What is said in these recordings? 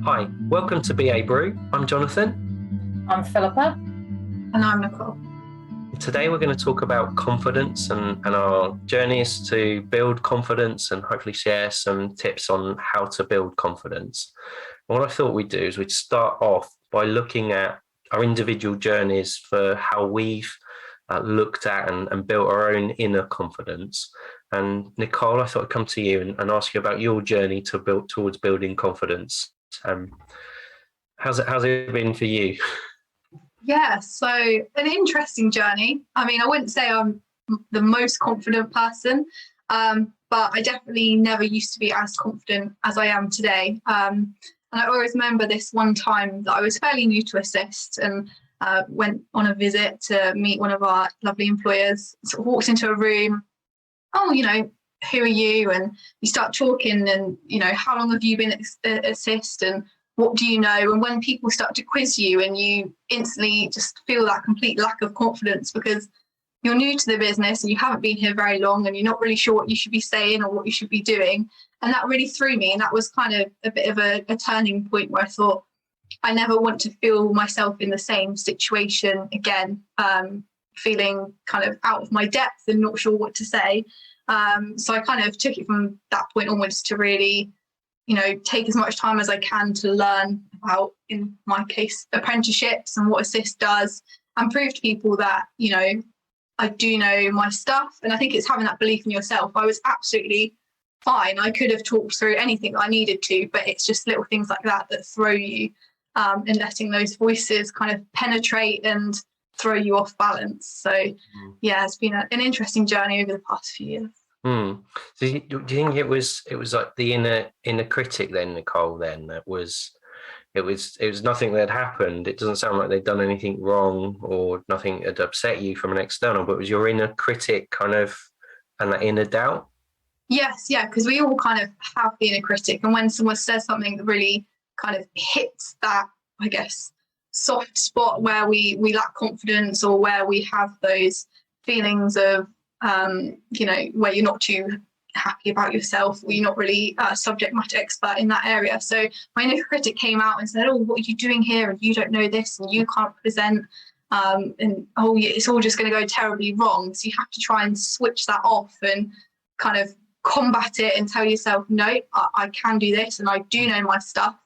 Hi, welcome to BA Brew. I'm Jonathan. I'm Philippa. And I'm Nicole. Today we're going to talk about confidence and our journeys to build confidence and hopefully share some tips on how to build confidence. And what I thought we'd do is we'd start off by looking at our individual journeys for how we've looked at and built our own inner confidence. And Nicole, I thought I'd come to you and ask you about your journey to build towards building confidence. How's it been for you? Yeah, so an interesting journey. I mean, I wouldn't say I'm the most confident person, but I definitely never used to be as confident as I am today. And I always remember this one time that I was fairly new to Assist and went on a visit to meet one of our lovely employers. Sort of walked into a room. Oh, who are you? And you start talking and, how long have you been at Assist and what do you know? And when people start to quiz you and you instantly just feel that complete lack of confidence because you're new to the business and you haven't been here very long and you're not really sure what you should be saying or what you should be doing. And that really threw me. And that was kind of a bit of a turning point where I thought, I never want to feel myself in the same situation again, feeling kind of out of my depth and not sure what to say. So I kind of took it from that point onwards to really, take as much time as I can to learn about, in my case, apprenticeships and what Assist does and prove to people that, I do know my stuff. And I think it's having that belief in yourself. I was absolutely fine. I could have talked through anything that I needed to, but it's just little things like that throw you and letting those voices kind of penetrate and throw you off balance. So, yeah, it's been an interesting journey over the past few years. So do you think it was like the inner critic then, Nicole? Then it was nothing that had happened. It doesn't sound like they'd done anything wrong or nothing had upset you from an external, but it was your inner critic kind of and that inner doubt. Yes, yeah, because we all kind of have the inner critic, and when someone says something that really kind of hits that, I guess, soft spot where we lack confidence or where we have those feelings of where you're not too happy about yourself or you're not really a subject matter expert in that area. So my inner critic came out and said, oh, what are you doing here? And you don't know this and you can't present. It's all just going to go terribly wrong. So you have to try and switch that off and kind of combat it and tell yourself, no, I can do this and I do know my stuff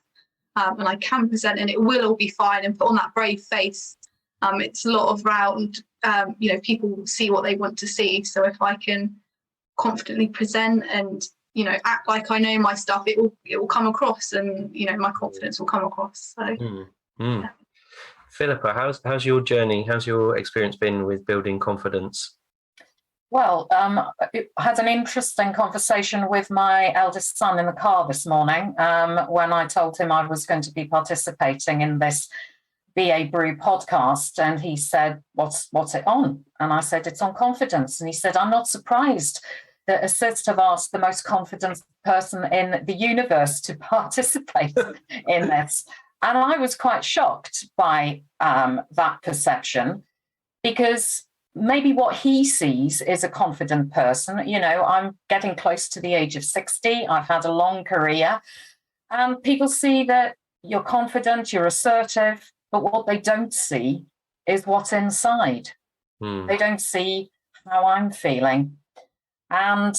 and I can present and it will all be fine, and put on that brave face. It's a lot of round, people see what they want to see. So if I can confidently present and, act like I know my stuff, it will come across and, my confidence will come across. So, Yeah. Philippa, how's your journey? How's your experience been with building confidence? Well, I had an interesting conversation with my eldest son in the car this morning when I told him I was going to be participating in this BA Brew podcast, and he said, what's it on? And I said, it's on confidence. And he said, I'm not surprised that Assist have asked the most confident person in the universe to participate in this. And I was quite shocked by that perception, because maybe what he sees is a confident person. I'm getting close to the age of 60. I've had a long career, and people see that you're confident, you're assertive, but what they don't see is what's inside. They don't see how I'm feeling. And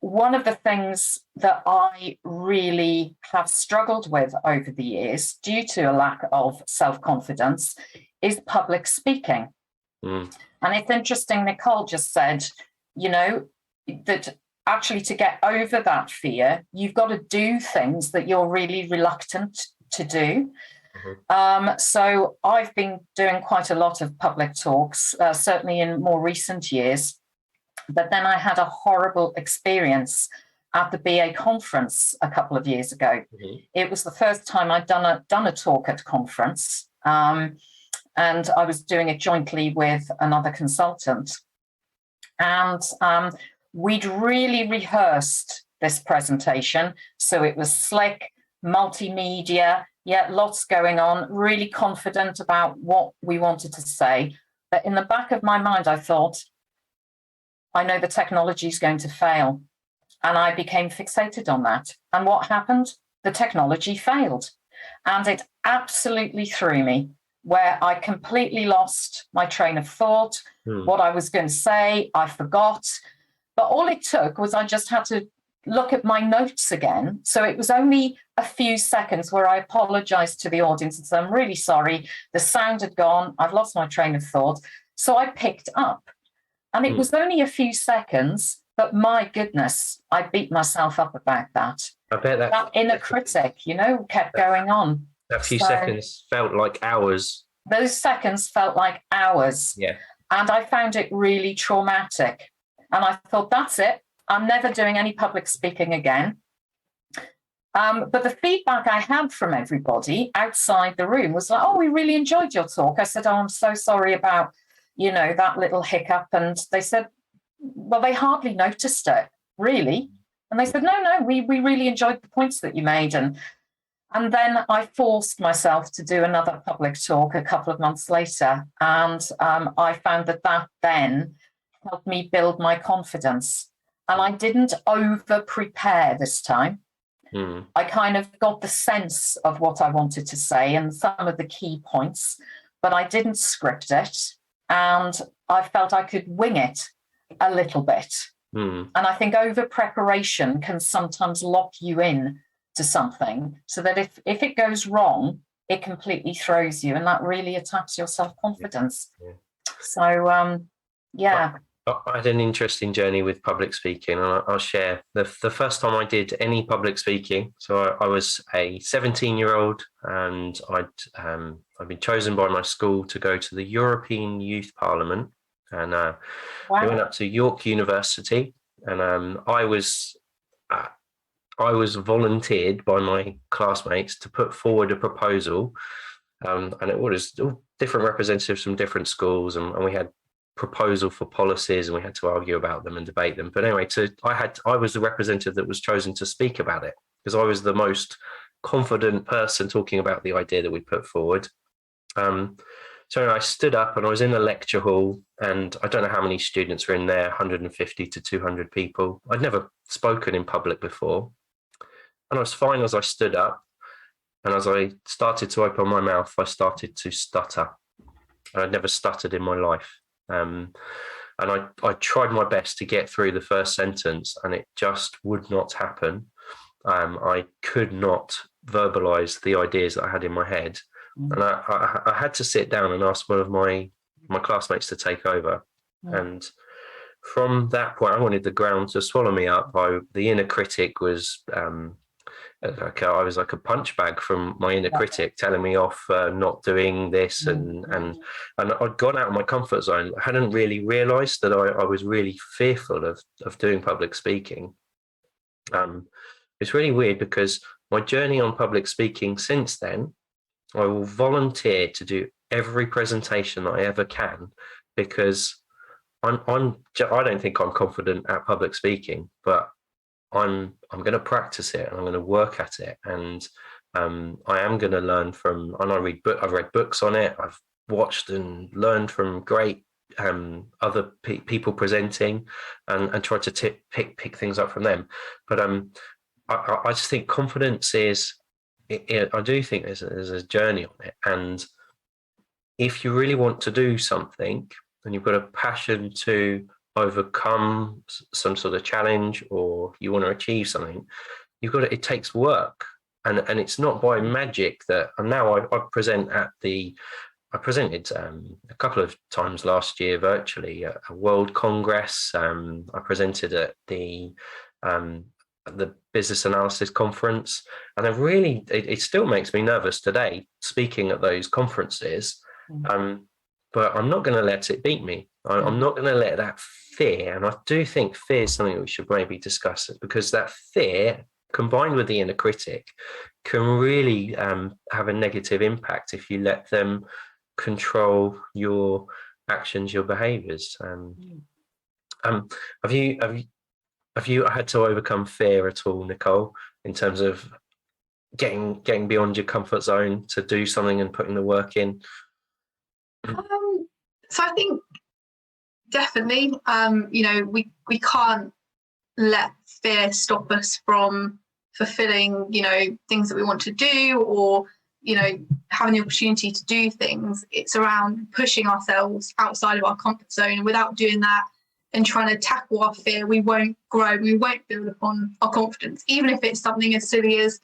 one of the things that I really have struggled with over the years, due to a lack of self-confidence, is public speaking. And it's interesting, Nicole just said, that actually to get over that fear, you've got to do things that you're really reluctant to do. So I've been doing quite a lot of public talks, certainly in more recent years. But then I had a horrible experience at the BA conference a couple of years ago. It was the first time I'd done a talk at conference, and I was doing it jointly with another consultant. And we'd really rehearsed this presentation, so it was slick, multimedia. Lots going on, really confident about what we wanted to say. But in the back of my mind, I thought, I know the technology is going to fail. And I became fixated on that. And what happened? The technology failed. And it absolutely threw me, where I completely lost my train of thought, what I was going to say, I forgot. But all it took was I just had to look at my notes again. So it was only a few seconds where I apologized to the audience and said, I'm really sorry, the sound had gone, I've lost my train of thought. So I picked up. And it was only a few seconds, but my goodness, I beat myself up about that. I bet that inner critic, kept going on. That few seconds felt like hours. Those seconds felt like hours. Yeah. And I found it really traumatic. And I thought, that's it. I'm never doing any public speaking again. But the feedback I had from everybody outside the room was like, oh, we really enjoyed your talk. I said, oh, I'm so sorry about, that little hiccup. And they said, well, they hardly noticed it, really. And they said, no, we really enjoyed the points that you made. And then I forced myself to do another public talk a couple of months later. And I found that then helped me build my confidence. And I didn't over-prepare this time. I kind of got the sense of what I wanted to say and some of the key points, but I didn't script it. And I felt I could wing it a little bit. And I think over-preparation can sometimes lock you in to something so that if it goes wrong, it completely throws you, and that really attacks your self-confidence. Yeah. So, yeah. I had an interesting journey with public speaking, and I'll share the first time I did any public speaking. So I was a 17-year-old, and I'd been chosen by my school to go to the European Youth Parliament, and we went up to York University, and I was volunteered by my classmates to put forward a proposal, and it was all different representatives from different schools, and we had proposal for policies, and we had to argue about them and debate them. But anyway, I was the representative that was chosen to speak about it because I was the most confident person talking about the idea that we put forward. So I stood up and I was in the lecture hall, and I don't know how many students were in there, 150 to 200 people. I'd never spoken in public before. And I was fine as I stood up, and as I started to open my mouth, I started to stutter. And I'd never stuttered in my life. And I tried my best to get through the first sentence, and it just would not happen. I could not verbalize the ideas that I had in my head. And I had to sit down and ask one of my classmates to take over. And from that point, I wanted the ground to swallow me up. The inner critic was... I was like a punch bag from my inner critic telling me off not doing this, and I'd gone out of my comfort zone. I hadn't really realized that I was really fearful of doing public speaking. It's really weird because my journey on public speaking since then, I will volunteer to do every presentation that I ever can, because I don't think I'm confident at public speaking, but I'm going to practice it, and I'm going to work at it, and I am going to learn from. And I've read books on it. I've watched and learned from great other people presenting, and tried to pick things up from them. But I just think confidence is. I do think there's a journey on it, and if you really want to do something, and you've got a passion to overcome some sort of challenge, or you want to achieve something, it takes work, and it's not by magic that. And now I presented a couple of times last year virtually at a World Congress. I presented at the Business Analysis Conference, and it still makes me nervous today speaking at those conferences. But I'm not going to let it beat me. I'm not going to let that fear, and I do think fear is something we should maybe discuss, because that fear combined with the inner critic can really have a negative impact if you let them control your actions, your behaviors. Have you had to overcome fear at all, Nicole, in terms of getting beyond your comfort zone to do something and putting the work in? So I think definitely, we can't let fear stop us from fulfilling, things that we want to do, or, having the opportunity to do things. It's around pushing ourselves outside of our comfort zone. And without doing that and trying to tackle our fear, we won't grow, we won't build upon our confidence, even if it's something as silly as,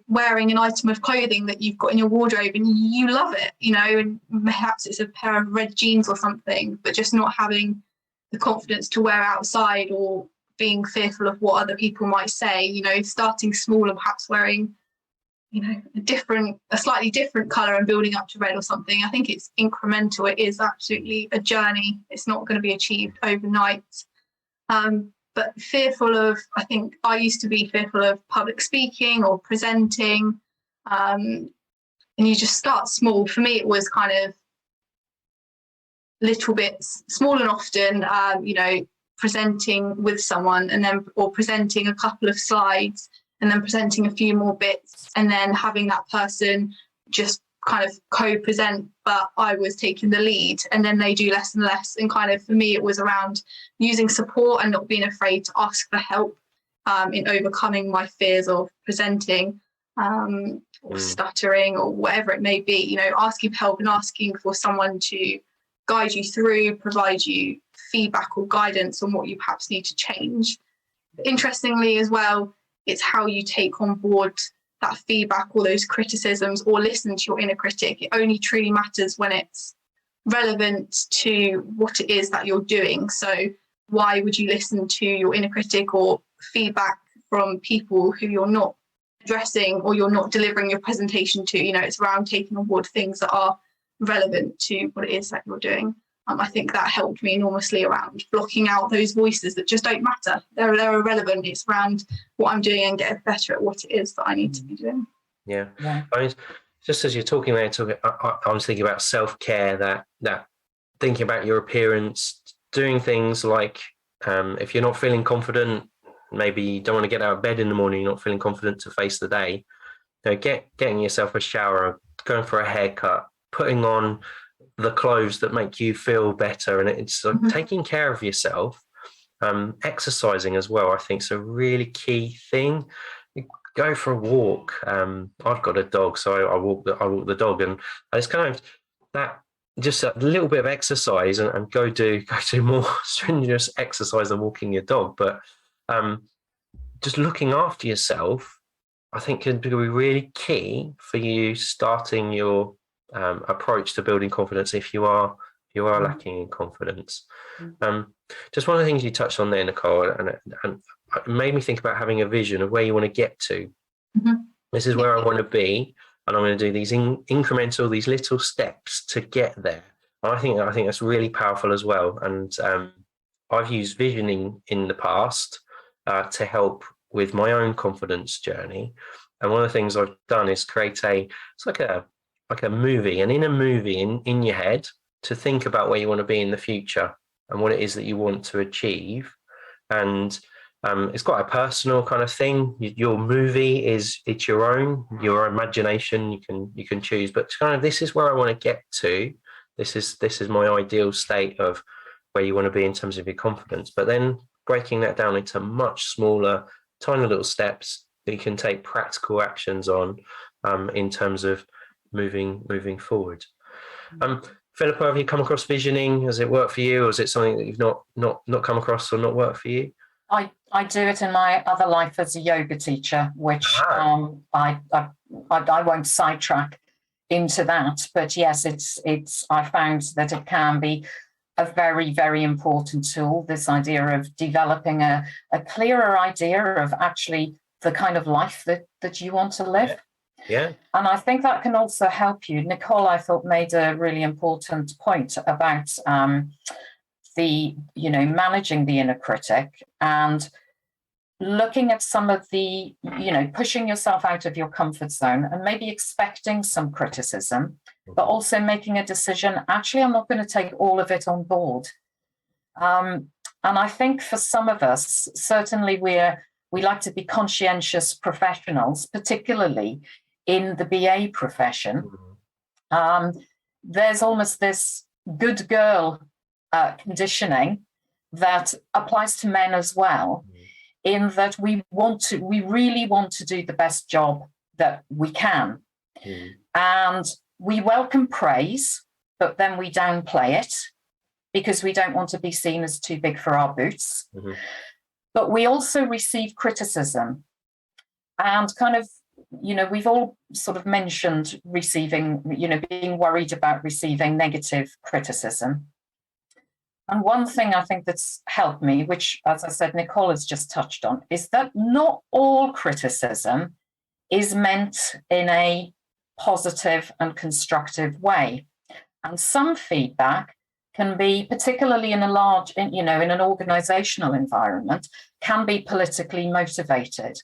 wearing an item of clothing that you've got in your wardrobe and you love it, and perhaps it's a pair of red jeans or something, but just not having the confidence to wear outside, or being fearful of what other people might say, starting small and perhaps wearing, a slightly different colour and building up to red or something. I think it's incremental. It is absolutely a journey. It's not going to be achieved overnight. But fearful of, I think I used to be fearful of public speaking or presenting. And you just start small. For me, it was kind of little bits, small and often, presenting with someone, and then, or presenting a couple of slides, and then presenting a few more bits, and then having that person just kind of co-present, but I was taking the lead, and then they do less and less. And kind of, for me, it was around using support and not being afraid to ask for help in overcoming my fears of presenting or stuttering or whatever it may be, asking for help and asking for someone to guide you through, provide you feedback or guidance on what you perhaps need to change. Interestingly as well, it's how you take on board that feedback or those criticisms, or listen to your inner critic. It only truly matters when it's relevant to what it is that you're doing. So why would you listen to your inner critic or feedback from people who you're not addressing or you're not delivering your presentation to? It's around taking on board things that are relevant to what it is that you're doing. I think that helped me enormously around blocking out those voices that just don't matter. They're irrelevant. It's around what I'm doing and getting better at what it is that I need to be doing. Yeah. I mean, just as you're talking there, I was thinking about self-care, that thinking about your appearance, doing things like if you're not feeling confident, maybe you don't want to get out of bed in the morning, you're not feeling confident to face the day, getting yourself a shower, going for a haircut, putting on the clothes that make you feel better, and it's like taking care of yourself. Exercising as well, I think, is a really key thing. Go for a walk. I've got a dog, so I walk the dog, and it's kind of that, just a little bit of exercise, and go do more strenuous exercise than walking your dog. But just looking after yourself, I think, can be really key for you starting your approach to building confidence if you are lacking in confidence. Just one of the things you touched on there, Nicole, and it made me think about having a vision of where you want to get to. This is where I want to be, and I'm going to do these incremental, these little steps to get there. And I think that's really powerful as well. And I've used visioning in the past to help with my own confidence journey. And one of the things I've done is create it's like a movie, and in a movie in your head, to think about where you want to be in the future and what it is that you want to achieve. And it's quite a personal kind of thing. Your movie it's your own imagination. You can choose, but kind of, this is where I want to get to. This is my ideal state of where you want to be in terms of your confidence. But then breaking that down into much smaller, tiny little steps that you can take practical actions on in terms of moving forward. Philippa, have you come across visioning? Has it worked for you, or is it something that you've not come across or not worked for you? I do it in my other life as a yoga teacher, which I won't sidetrack into that. But yes, it's I found that it can be a very, very important tool, this idea of developing a clearer idea of actually the kind of life that you want to live. Yeah. And I think that can also help you. Nicole, I thought, made a really important point about managing the inner critic and looking at some of the, pushing yourself out of your comfort zone and maybe expecting some criticism, but also making a decision, actually, I'm not going to take all of it on board. And I think for some of us, certainly we like to be conscientious professionals, particularly in the BA profession. There's almost this good girl conditioning that applies to men as well, in that we really want to do the best job that we can. And we welcome praise, but then we downplay it because we don't want to be seen as too big for our boots. But we also receive criticism, and kind of, we've all sort of mentioned receiving, being worried about receiving negative criticism. And one thing I think that's helped me, which, as I said, Nicole has just touched on, is that not all criticism is meant in a positive and constructive way. And some feedback can be, particularly in in an organizational environment, can be politically motivated.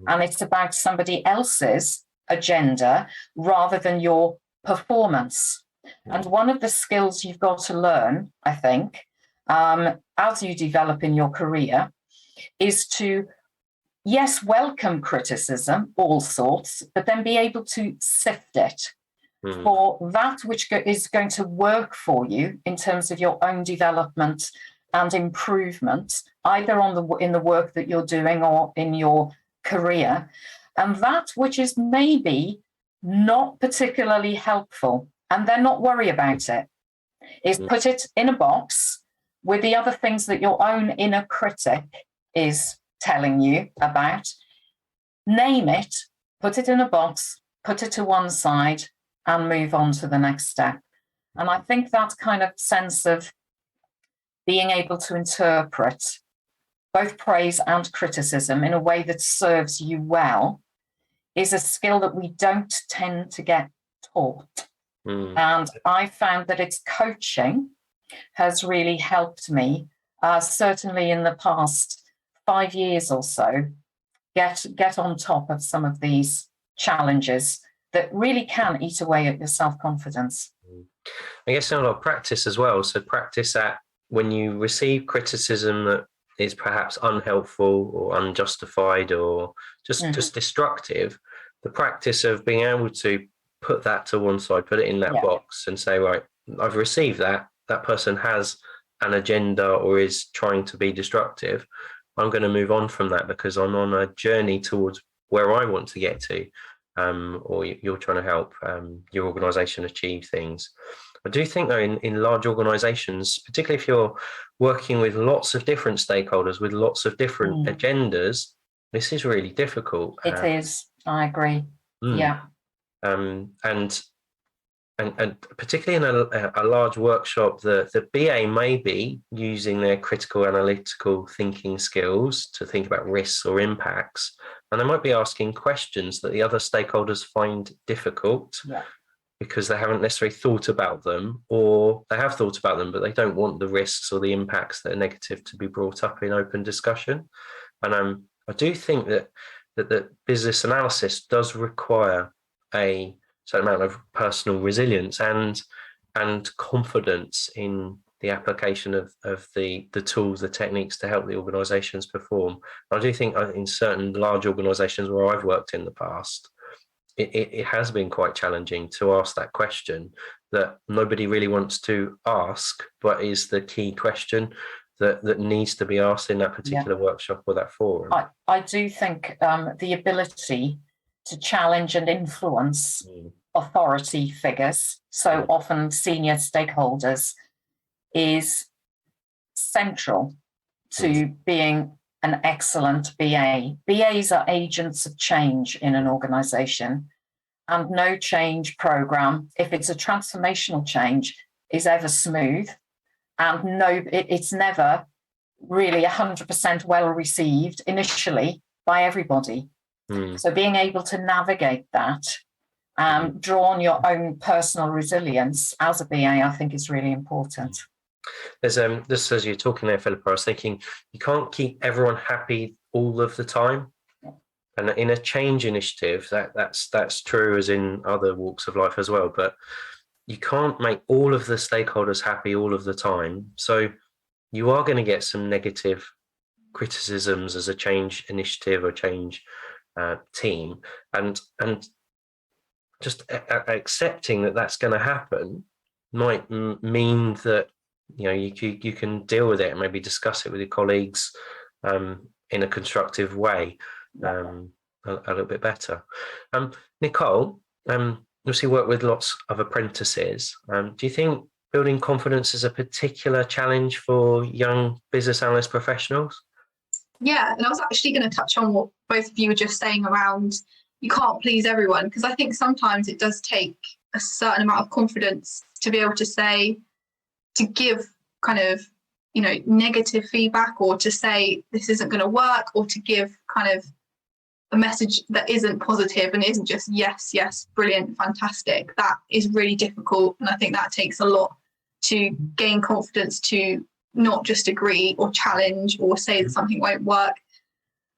And it's about somebody else's agenda rather than your performance. And one of the skills you've got to learn, I think, as you develop in your career, is to, yes, welcome criticism, all sorts, but then be able to sift it for that which is going to work for you in terms of your own development and improvement, either in the work that you're doing or in your career, and that which is maybe not particularly helpful, and then not worry about it, is put it in a box with the other things that your own inner critic is telling you about. Name it, put it in a box, put it to one side, and move on to the next step. And I think that kind of sense of being able to interpret both praise and criticism in a way that serves you well is a skill that we don't tend to get taught. And I found that its coaching has really helped me, certainly in the past 5 years or so, get on top of some of these challenges that really can eat away at your self-confidence. I guess a lot of practice as well. So practice at when you receive criticism that is perhaps unhelpful or unjustified or just destructive, the practice of being able to put that to one side, put it in that box and say, right, I've received that. That person has an agenda or is trying to be destructive. I'm going to move on from that because I'm on a journey towards where I want to get to, or you're trying to help your organization achieve things. I do think, though, in large organizations, particularly if you're working with lots of different stakeholders with lots of different agendas, this is really difficult. It is. I agree. Yeah. And particularly in a large workshop, the BA may be using their critical analytical thinking skills to think about risks or impacts, and they might be asking questions that the other stakeholders find difficult because they haven't necessarily thought about them, or they have thought about them, but they don't want the risks or the impacts that are negative to be brought up in open discussion. And I do think that business analysis does require a certain amount of personal resilience and confidence in the application of the tools, the techniques to help the organizations perform. I do think in certain large organizations where I've worked in the past, it has been quite challenging to ask that question that nobody really wants to ask, but is the key question that needs to be asked in that particular workshop or that forum. I do think the ability to challenge and influence authority figures, so often senior stakeholders, is central to being an excellent BA. BAs are agents of change in an organization, and no change program, if it's a transformational change, is ever smooth, and it's never really 100% well received initially by everybody. So being able to navigate that, draw on your own personal resilience as a BA, I think is really important. There's just as you're talking there, Philippa, I was thinking you can't keep everyone happy all of the time. And in a change initiative, that's true as in other walks of life as well. But you can't make all of the stakeholders happy all of the time. So you are going to get some negative criticisms as a change initiative or change team, and just accepting that that's going to happen might mean that you can deal with it and maybe discuss it with your colleagues in a constructive way a little bit better. Nicole, obviously work with lots of apprentices. Do you think building confidence is a particular challenge for young business analyst professionals? Yeah, and I was actually going to touch on what both of you were just saying around you can't please everyone, because I think sometimes it does take a certain amount of confidence to be able to say, to give kind of, negative feedback, or to say this isn't going to work, or to give kind of a message that isn't positive and isn't just yes, brilliant, fantastic. That is really difficult. And I think that takes a lot to gain confidence to not just agree or challenge or say that something won't work.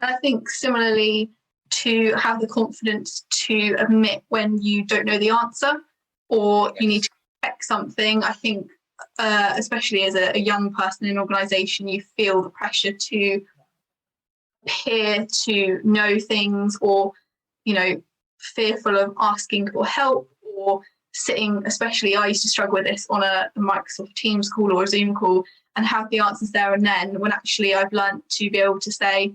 And I think similarly, to have the confidence to admit when you don't know the answer or you need to check something. I think especially as a young person in an organisation, you feel the pressure to appear to know things, or fearful of asking for help, or sitting, especially I used to struggle with this on a Microsoft Teams call or a Zoom call and have the answers there and then, when actually I've learned to be able to say,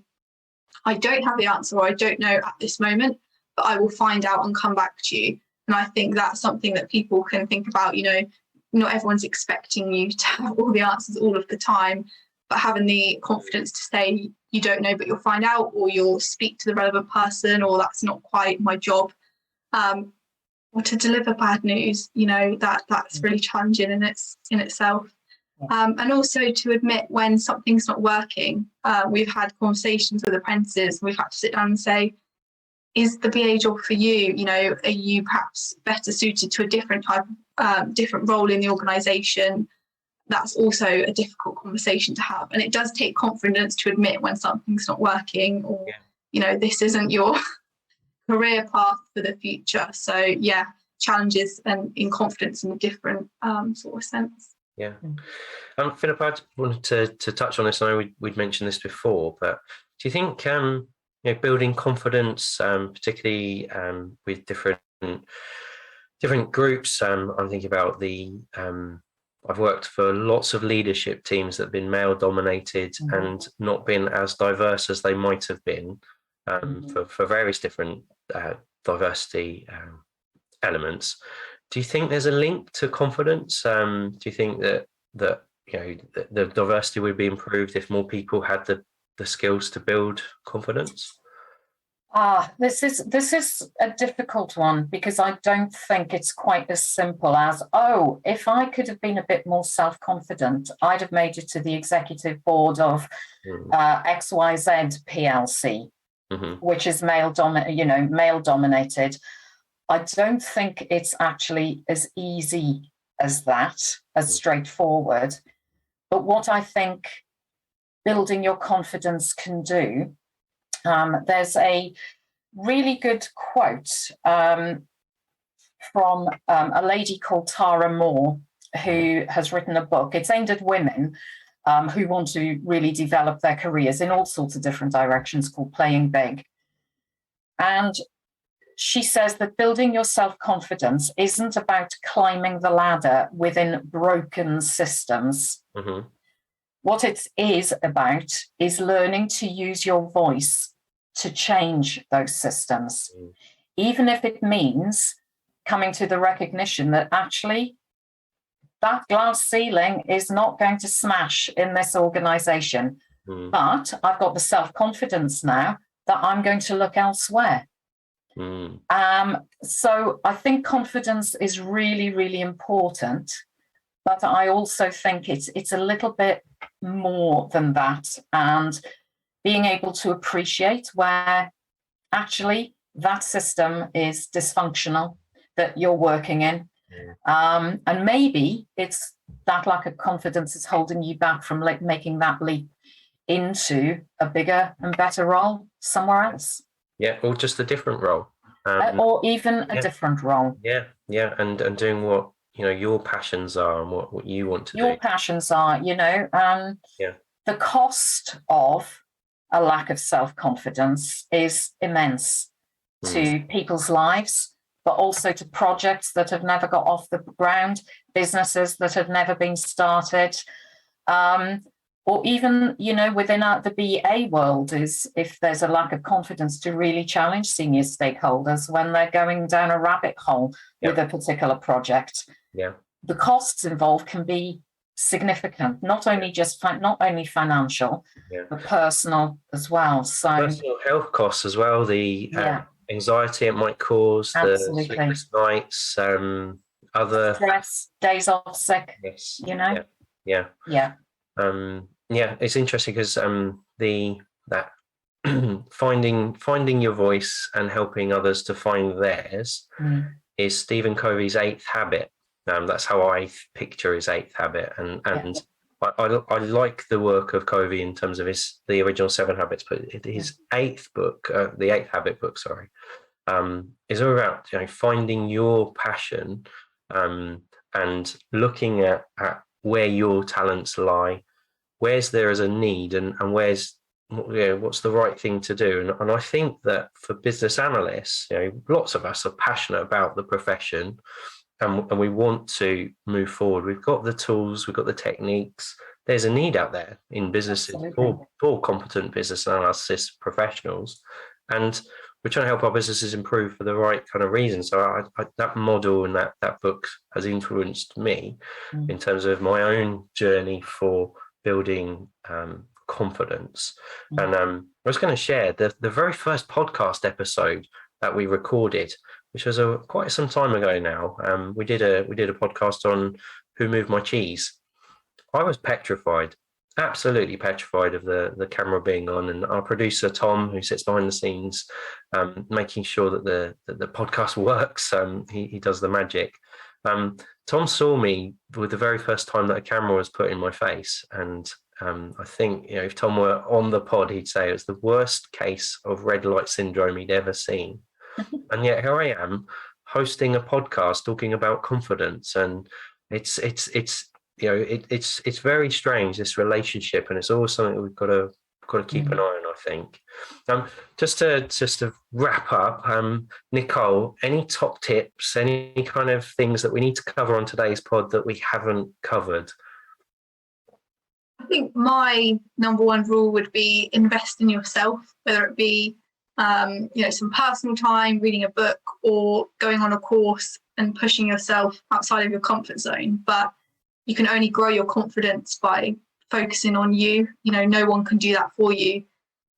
I don't have the answer, or I don't know at this moment, but I will find out and come back to you. And I think that's something that people can think about. Not everyone's expecting you to have all the answers all of the time, but having the confidence to say you don't know, but you'll find out, or you'll speak to the relevant person, or that's not quite my job, or to deliver bad news, that's really challenging in itself. And also to admit when something's not working. We've had conversations with apprentices, we've had to sit down and say, is the BA job for you? Are you perhaps better suited to a different type of, different role in the organisation? That's also a difficult conversation to have. And it does take confidence to admit when something's not working, or, this isn't your career path for the future. So, yeah, challenges and in confidence in a different sort of sense. Yeah. Philippa, I wanted to touch on this. I know we'd mentioned this before, but do you think building confidence, particularly with different groups? I'm thinking about I've worked for lots of leadership teams that have been male dominated and not been as diverse as they might have been for various different diversity elements. Do you think there's a link to confidence? Do you think that the diversity would be improved if more people had the skills to build confidence? This is a difficult one, because I don't think it's quite as simple as, if I could have been a bit more self-confident, I'd have made it to the executive board of XYZ PLC, which is male dominated. I don't think it's actually as easy as that, as straightforward. But what I think building your confidence can do, there's a really good quote from a lady called Tara Mohr, who has written a book. It's aimed at women who want to really develop their careers in all sorts of different directions, called Playing Big. And she says that building your self-confidence isn't about climbing the ladder within broken systems. What it is about is learning to use your voice to change those systems, even if it means coming to the recognition that actually that glass ceiling is not going to smash in this organization. But I've got the self-confidence now that I'm going to look elsewhere. So I think confidence is really, really important, but I also think it's a little bit more than that, and being able to appreciate where actually that system is dysfunctional that you're working in. And maybe it's that lack of confidence is holding you back from making that leap into a bigger and better role somewhere else. Yeah, or just a different role. Or even a different role. Yeah, and doing what your passions are and what you want to do. Your passions are, the cost of a lack of self-confidence is immense to people's lives, but also to projects that have never got off the ground, businesses that have never been started. or even, within the BA world, is if there's a lack of confidence to really challenge senior stakeholders when they're going down a rabbit hole with a particular project. Yeah. The costs involved can be significant, not only financial, but personal as well. So personal health costs as well, the anxiety it might cause, absolutely. the sleepless nights, other stress, days off sick. Yes. It's interesting because that finding your voice and helping others to find theirs is Stephen Covey's 8th habit. That's how I picture his 8th habit, and I like the work of Covey in terms of the original 7 habits, but his 8th book, the 8th habit book, is all about finding your passion, and looking at where your talents lie, where's there as a need, and where's what's the right thing to do. And I think that for business analysts, lots of us are passionate about the profession, and we want to move forward. We've got the tools, we've got the techniques. There's a need out there in businesses for competent business analysis professionals, and we're trying to help our businesses improve for the right kind of reasons. So that model and that book has influenced me in terms of my own journey for building confidence. And I was going to share the very first podcast episode that we recorded, which was quite some time ago now. We did a podcast on Who Moved My Cheese. I was petrified, absolutely petrified of the camera being on, and our producer Tom, who sits behind the scenes, making sure that the podcast works. He does the magic. Tom saw me with the very first time that a camera was put in my face, and I think if Tom were on the pod, he'd say it was the worst case of red light syndrome he'd ever seen. And yet here I am hosting a podcast talking about confidence, and it's very strange, this relationship, and it's always something that we've got to keep an eye on, I think. Just to wrap up, Nicole, any top tips, any kind of things that we need to cover on today's pod that we haven't covered? I think my number one rule would be invest in yourself, whether it be some personal time, reading a book, or going on a course and pushing yourself outside of your comfort zone. But you can only grow your confidence by focusing on you. No one can do that for you.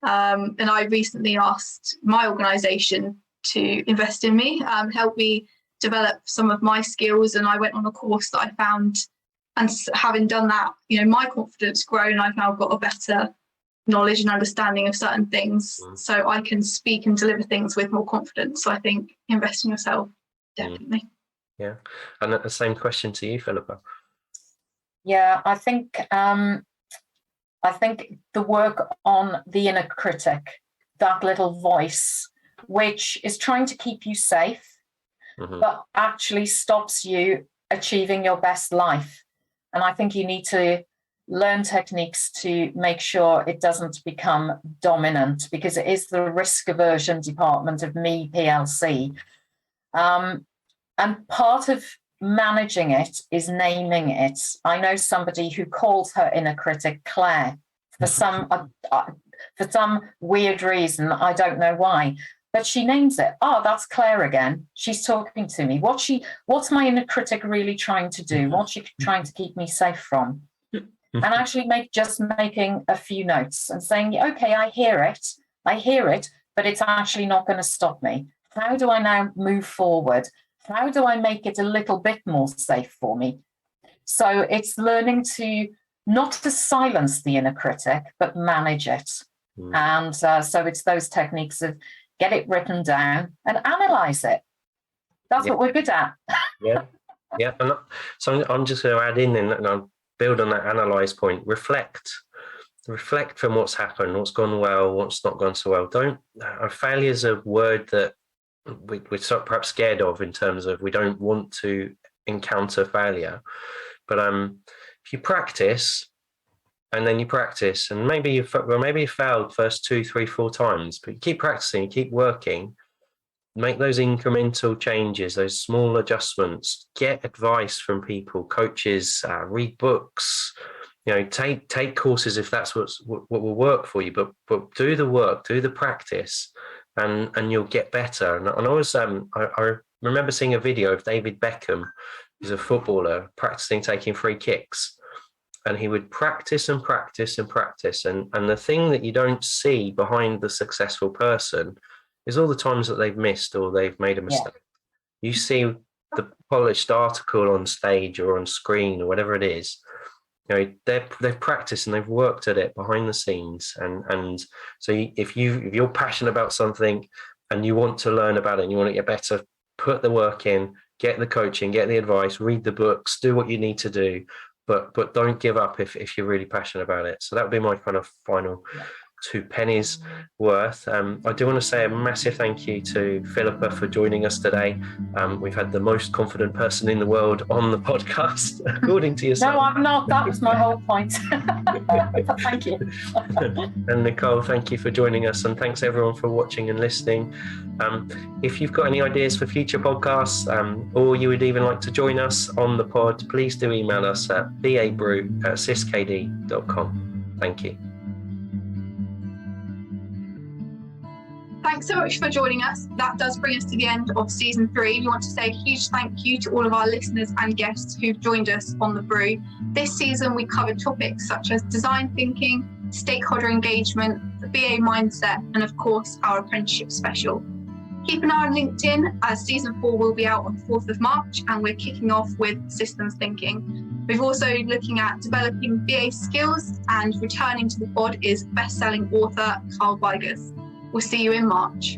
And I recently asked my organisation to invest in me, help me develop some of my skills. And I went on a course that I found, and having done that, my confidence grown. I've now got a better knowledge and understanding of certain things, so I can speak and deliver things with more confidence. So I think invest in yourself, definitely. Yeah. And the same question to you, Philippa. Yeah, I think the work on the inner critic, that little voice, which is trying to keep you safe, but actually stops you achieving your best life. And I think you need to learn techniques to make sure it doesn't become dominant, because it is the risk aversion department of me PLC. And part of managing it is naming it. I know somebody who calls her inner critic Claire for some weird reason. I don't know why, but she names it. Oh, that's Claire again. She's talking to me. What's my inner critic really trying to do? What's she trying to keep me safe from? And actually making a few notes and saying, okay, I hear it, but it's actually not going to stop me. How do I now move forward? How do I make it a little bit more safe for me? So it's learning not to silence the inner critic, but manage it. And so it's those techniques of get it written down and analyze it. That's what we're good at. Yeah. And so I'm just going to add in, and I'll build on that analyze point. Reflect from what's happened, what's gone well, what's not gone so well. Failure is a word that we're perhaps scared of, in terms of we don't want to encounter failure. But if you practice, and then you practice, and maybe you failed first 2, 3, 4 times, but you keep practicing, you keep working, make those incremental changes, those small adjustments, get advice from people, coaches, read books, take courses if that's what will work for you, but do the work, do the practice, and you'll get better. And I remember seeing a video of David Beckham, who's a footballer, practicing taking free kicks, and he would practice and practice and practice. And the thing that you don't see behind the successful person is all the times that they've missed or they've made a mistake. Yeah. You see the polished article on stage or on screen or whatever it is. They've practiced and they've worked at it behind the scenes. And so if you're passionate about something and you want to learn about it and you want to get better, put the work in, get the coaching, get the advice, read the books, do what you need to do, but don't give up if you're really passionate about it. So that would be my kind of final 2 pennies worth. I do want to say a massive thank you to Philippa for joining us today. We've had the most confident person in the world on the podcast, according to yourself. No, I'm not. That was my whole point. Thank you. And Nicole, thank you for joining us, and thanks everyone for watching and listening. If you've got any ideas for future podcasts, or you would even like to join us on the pod, please do email us at babrew@AssistKD.com. Thank you. Thanks so much for joining us. That does bring us to the end of season 3. We want to say a huge thank you to all of our listeners and guests who've joined us on the Brew. This season, we covered topics such as design thinking, stakeholder engagement, the BA mindset, and of course, our apprenticeship special. Keep an eye on LinkedIn, as season 4 will be out on 4th of March, and we're kicking off with systems thinking. We're also looking at developing BA skills, and returning to the pod is best-selling author Carl Weigers. We'll see you in March.